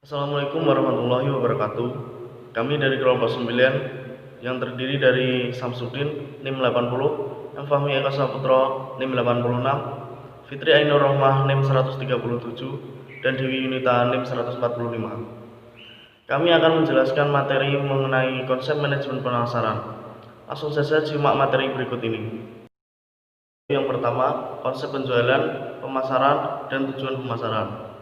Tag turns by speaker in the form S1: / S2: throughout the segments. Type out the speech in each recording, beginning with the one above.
S1: Assalamualaikum warahmatullahi wabarakatuh. Kami dari kelompok 9 yang terdiri dari Samsudin NIM 80, M Fahmi Eka Saputra NIM 86, Fitri Ainur Rohmah NIM 137, dan Dewi Yunita NIM 145. Kami akan menjelaskan materi mengenai konsep manajemen pemasaran. Langsung saja simak materi berikut ini. Yang pertama, konsep penjualan, pemasaran, dan tujuan pemasaran.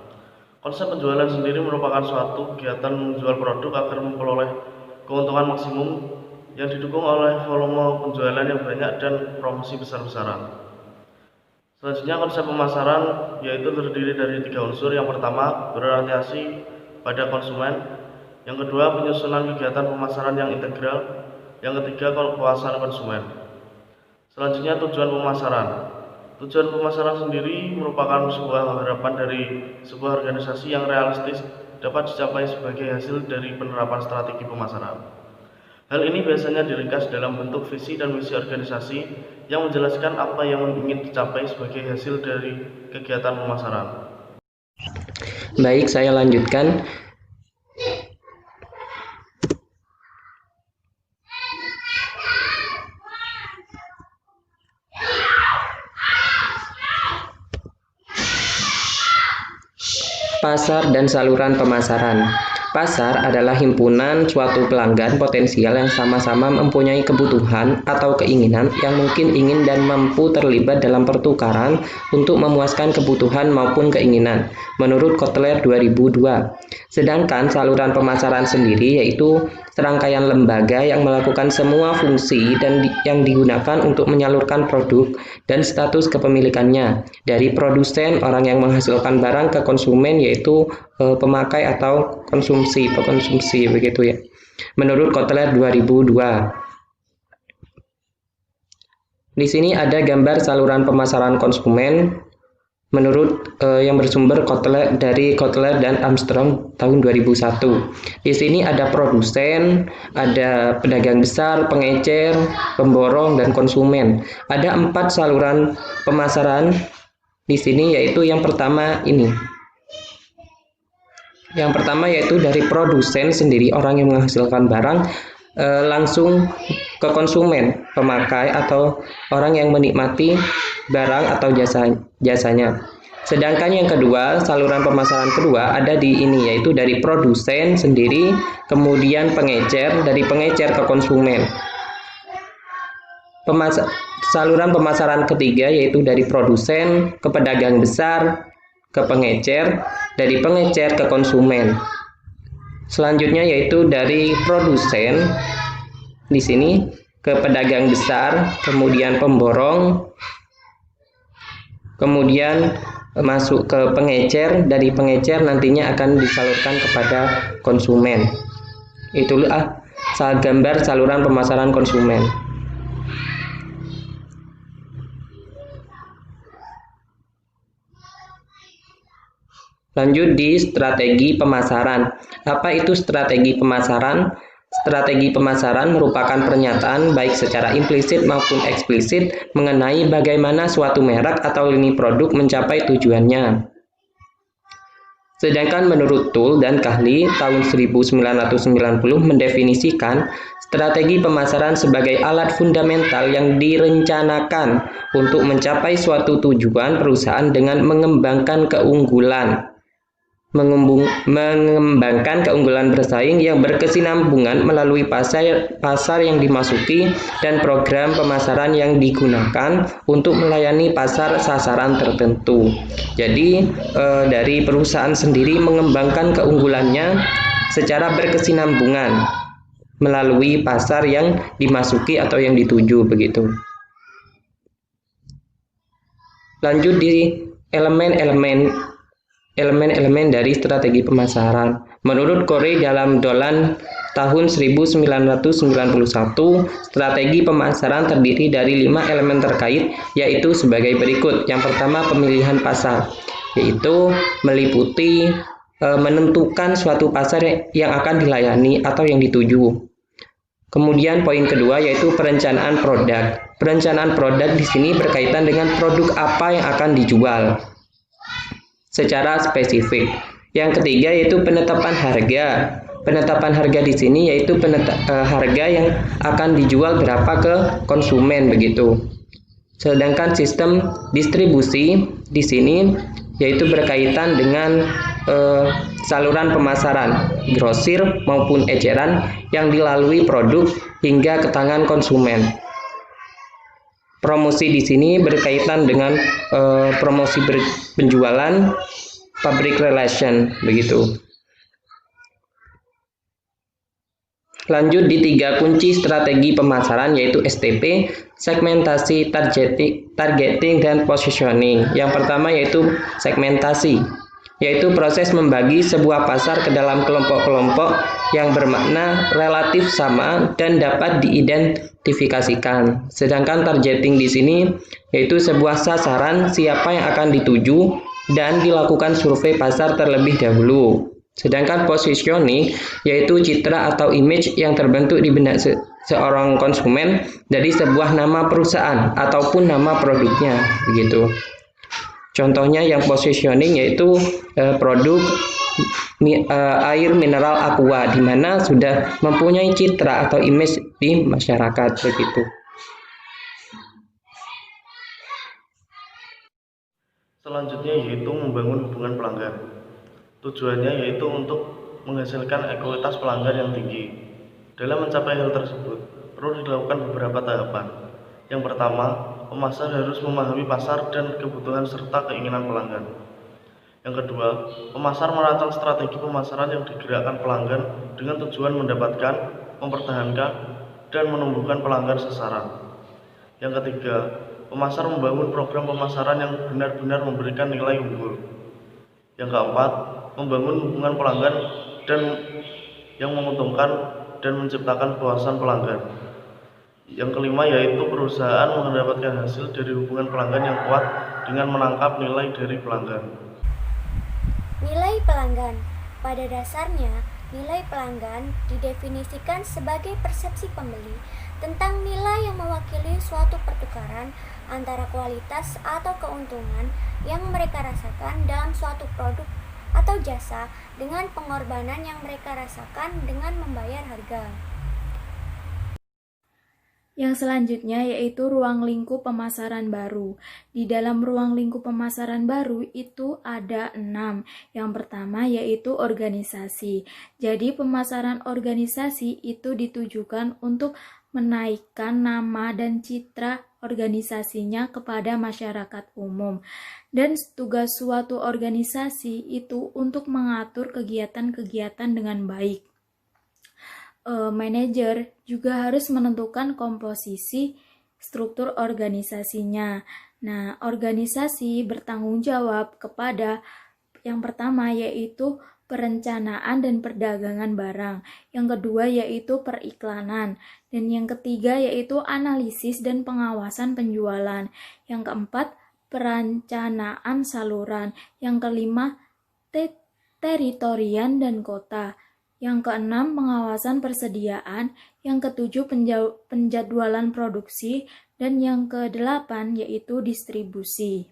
S1: Konsep penjualan sendiri merupakan suatu kegiatan menjual produk agar memperoleh keuntungan maksimum yang didukung oleh volume penjualan yang banyak dan promosi besar-besaran. Selanjutnya, konsep pemasaran yaitu terdiri dari 3 unsur. Yang pertama, berorientasi pada konsumen. Yang kedua, penyusunan kegiatan pemasaran yang integral. Yang ketiga, kepuasan konsumen. Selanjutnya, tujuan pemasaran. Tujuan pemasaran sendiri merupakan sebuah harapan dari sebuah organisasi yang realistis dapat dicapai sebagai hasil dari penerapan strategi pemasaran. Hal ini biasanya diringkas dalam bentuk visi dan misi organisasi yang menjelaskan apa yang ingin dicapai sebagai hasil dari kegiatan pemasaran.
S2: Baik, saya lanjutkan. Pasar dan saluran pemasaran. Pasar adalah himpunan suatu pelanggan potensial yang sama-sama mempunyai kebutuhan atau keinginan yang mungkin ingin dan mampu terlibat dalam pertukaran untuk memuaskan kebutuhan maupun keinginan, menurut Kotler 2002. Sedangkan saluran pemasaran sendiri yaitu serangkaian lembaga yang melakukan semua fungsi dan yang digunakan untuk menyalurkan produk dan status kepemilikannya dari produsen, orang yang menghasilkan barang, ke konsumen yaitu pemakai atau pekonsumsi begitu ya. Menurut Kotler 2002. Di sini ada gambar saluran pemasaran konsumen menurut yang bersumber dari Kotler dan Armstrong tahun 2001. Di sini ada produsen, ada pedagang besar, pengecer, pemborong, dan konsumen. Ada 4 saluran pemasaran di sini, yaitu yang pertama ini. Yang pertama yaitu dari produsen sendiri, orang yang menghasilkan barang, langsung ke konsumen, pemakai atau orang yang menikmati barang atau jasanya. Sedangkan yang kedua, saluran pemasaran kedua ada di ini, yaitu dari produsen sendiri, kemudian pengecer, dari pengecer ke konsumen. Saluran pemasaran ketiga yaitu dari produsen ke pedagang besar, ke pengecer, dari pengecer ke konsumen. Selanjutnya yaitu dari produsen di sini ke pedagang besar, kemudian pemborong, kemudian masuk ke pengecer, dari pengecer nantinya akan disalurkan kepada konsumen. Itulah gambar saluran pemasaran konsumen. Lanjut di strategi pemasaran. Apa itu strategi pemasaran? Strategi pemasaran merupakan pernyataan baik secara implisit maupun eksplisit mengenai bagaimana suatu merek atau lini produk mencapai tujuannya. Sedangkan menurut Tull dan Kahli tahun 1990 mendefinisikan strategi pemasaran sebagai alat fundamental yang direncanakan untuk mencapai suatu tujuan perusahaan dengan mengembangkan keunggulan bersaing yang berkesinambungan melalui pasar yang dimasuki dan program pemasaran yang digunakan untuk melayani pasar sasaran tertentu. Jadi dari perusahaan sendiri mengembangkan keunggulannya secara berkesinambungan melalui pasar yang dimasuki atau yang dituju begitu. Lanjut di elemen-elemen dari strategi pemasaran. Menurut Corey dalam Dolan tahun 1991, strategi pemasaran terdiri dari 5 elemen terkait, yaitu sebagai berikut. Yang pertama, pemilihan pasar, yaitu meliputi menentukan suatu pasar yang akan dilayani atau yang dituju. Kemudian poin kedua yaitu perencanaan produk. Perencanaan produk di sini berkaitan dengan produk apa yang akan dijual secara spesifik. Yang ketiga yaitu penetapan harga. Penetapan harga di sini yaitu harga yang akan dijual berapa ke konsumen begitu. Sedangkan sistem distribusi di sini yaitu berkaitan dengan saluran pemasaran, grosir maupun eceran yang dilalui produk hingga ke tangan konsumen. Promosi di sini berkaitan dengan promosi penjualan, public relation begitu. Lanjut di 3 kunci strategi pemasaran yaitu STP, segmentasi, targeting, dan positioning. Yang pertama yaitu segmentasi, yaitu proses membagi sebuah pasar ke dalam kelompok-kelompok yang bermakna relatif sama dan dapat diidentifikasikan. Sedangkan targeting di sini yaitu sebuah sasaran siapa yang akan dituju dan dilakukan survei pasar terlebih dahulu. Sedangkan positioning yaitu citra atau image yang terbentuk di benak seorang konsumen dari sebuah nama perusahaan ataupun nama produknya begitu. Contohnya yang positioning yaitu produk air mineral Aqua di mana sudah mempunyai citra atau image di masyarakat begitu.
S1: Selanjutnya yaitu membangun hubungan pelanggan. Tujuannya yaitu untuk menghasilkan ekuitas pelanggan yang tinggi. Dalam mencapai hal tersebut, perlu dilakukan beberapa tahapan. Yang pertama, pemasar harus memahami pasar dan kebutuhan serta keinginan pelanggan. Yang kedua, pemasar merancang strategi pemasaran yang digerakkan pelanggan dengan tujuan mendapatkan, mempertahankan, dan menumbuhkan pelanggan sasaran. Yang ketiga, pemasar membangun program pemasaran yang benar-benar memberikan nilai unggul. Yang keempat, membangun hubungan pelanggan dan yang menguntungkan dan menciptakan kepuasan pelanggan. Yang kelima yaitu perusahaan mendapatkan hasil dari hubungan pelanggan yang kuat dengan menangkap nilai dari pelanggan.
S3: Nilai pelanggan. Pada dasarnya, nilai pelanggan didefinisikan sebagai persepsi pembeli tentang nilai yang mewakili suatu pertukaran antara kualitas atau keuntungan yang mereka rasakan dalam suatu produk atau jasa dengan pengorbanan yang mereka rasakan dengan membayar harga.
S4: Yang selanjutnya yaitu ruang lingkup pemasaran baru. Di dalam ruang lingkup pemasaran baru itu ada 6. Yang pertama yaitu organisasi. Jadi pemasaran organisasi itu ditujukan untuk menaikkan nama dan citra organisasinya kepada masyarakat umum. Dan tugas suatu organisasi itu untuk mengatur kegiatan-kegiatan dengan baik. Manajer juga harus menentukan komposisi struktur organisasinya. Nah, organisasi bertanggung jawab kepada yang pertama yaitu perencanaan dan perdagangan barang. Yang kedua yaitu periklanan. Dan yang ketiga yaitu analisis dan pengawasan penjualan. Yang keempat, perencanaan saluran. Yang kelima, teritorian dan kota. Yang keenam, pengawasan persediaan. Yang ketujuh, penjadwalan produksi. Dan yang kedelapan yaitu distribusi.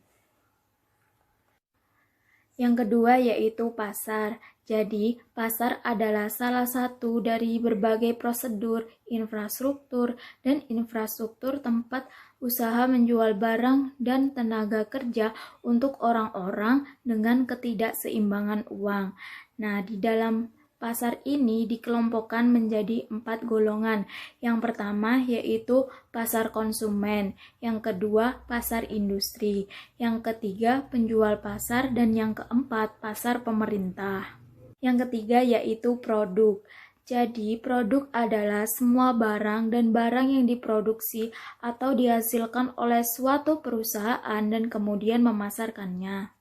S4: Yang kedua yaitu pasar. Jadi, pasar adalah salah satu dari berbagai prosedur, infrastruktur, dan infrastruktur tempat usaha menjual barang dan tenaga kerja untuk orang-orang dengan ketidakseimbangan uang. Nah, di dalam pasar ini dikelompokkan menjadi 4 golongan. Yang pertama yaitu pasar konsumen, yang kedua pasar industri, yang ketiga penjual pasar, dan yang keempat pasar pemerintah. Yang ketiga yaitu produk. Jadi produk adalah semua barang dan barang yang diproduksi atau dihasilkan oleh suatu perusahaan dan kemudian memasarkannya.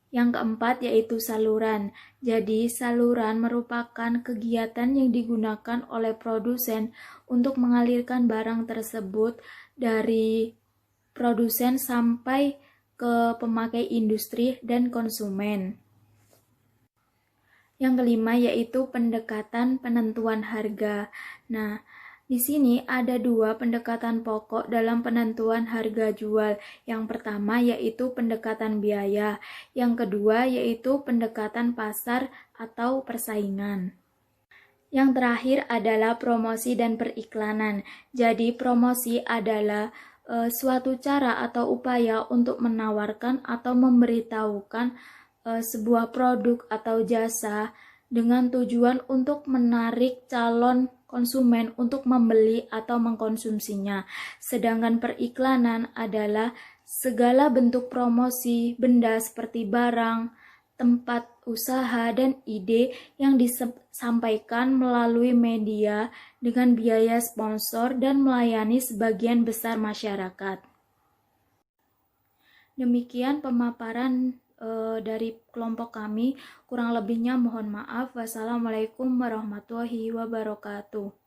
S4: Yang keempat yaitu saluran. Jadi saluran merupakan kegiatan yang digunakan oleh produsen untuk mengalirkan barang tersebut dari produsen sampai ke pemakai industri dan konsumen. Yang kelima yaitu pendekatan penentuan harga. Nah, Di sini ada dua pendekatan pokok dalam penentuan harga jual. Yang pertama yaitu pendekatan biaya, yang kedua yaitu pendekatan pasar atau persaingan. Yang terakhir adalah promosi dan periklanan. Jadi promosi adalah suatu cara atau upaya untuk menawarkan atau memberitahukan sebuah produk atau jasa dengan tujuan untuk menarik calon konsumen untuk membeli atau mengkonsumsinya. Sedangkan periklanan adalah segala bentuk promosi benda seperti barang, tempat usaha, dan ide yang disampaikan melalui media dengan biaya sponsor dan melayani sebagian besar masyarakat. Demikian pemaparan dari kelompok kami. Kurang lebihnya mohon maaf. Wassalamualaikum warahmatullahi wabarakatuh.